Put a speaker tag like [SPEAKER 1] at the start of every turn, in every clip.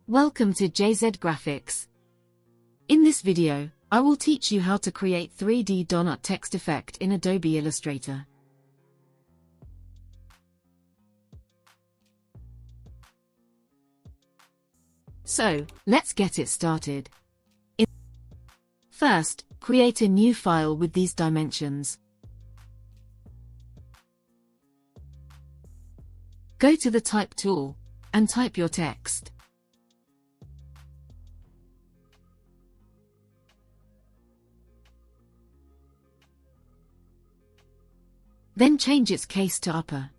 [SPEAKER 1] Welcome to JZ Graphics. In this video, I will teach you how to create 3D donut text effect in Adobe Illustrator. So, let's get it started. First, create a new file with these dimensions. Go to the Type tool, and type your text. Then change its case to upper.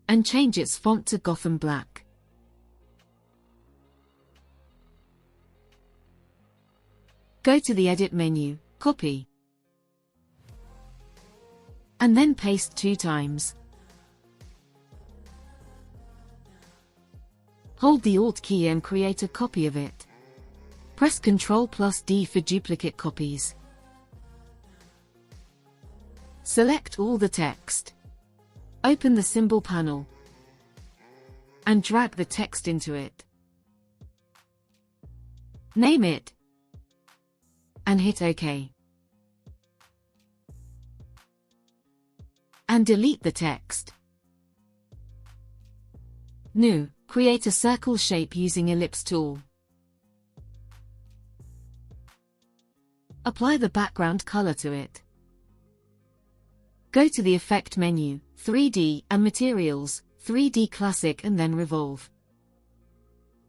[SPEAKER 1] And change its font to Gotham Black. Go to the Edit menu, copy. And then paste 2 times. Hold the Alt key and create a copy of it. Press Ctrl+D for duplicate copies. Select all the text. Open the symbol panel. And drag the text into it. Name it. And hit OK. And delete the text. New, create a circle shape using Ellipse tool. Apply the background color to it. Go to the Effect menu, 3D and Materials, 3D Classic and then Revolve.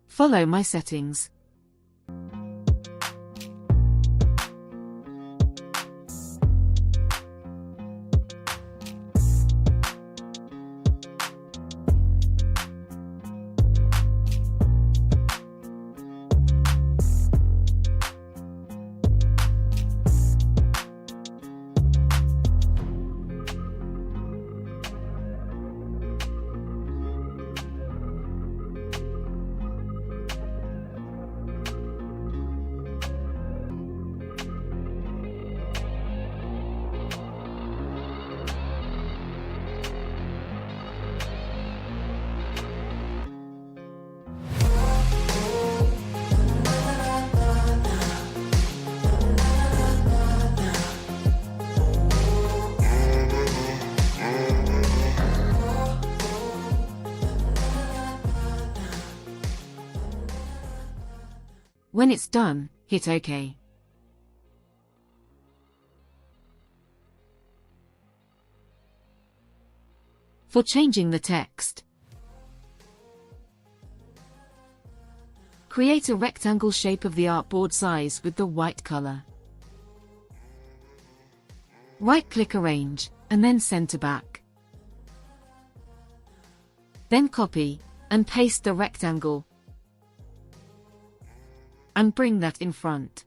[SPEAKER 1] Follow my settings. When it's done, hit OK. For changing the text, create a rectangle shape of the artboard size with the white color. Right-click Arrange, and then Center Back. Then copy, and paste the rectangle, and bring that in front.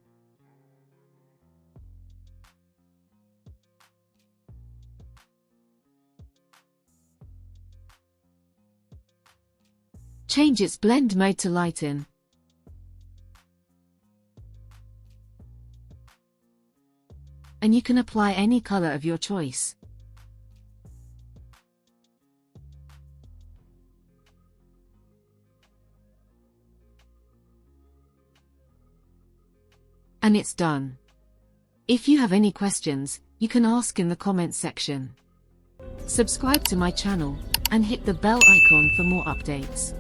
[SPEAKER 1] Change its blend mode to lighten. And you can apply any color of your choice. And it's done. If you have any questions, you can ask in the comments section. Subscribe to my channel, and hit the bell icon for more updates.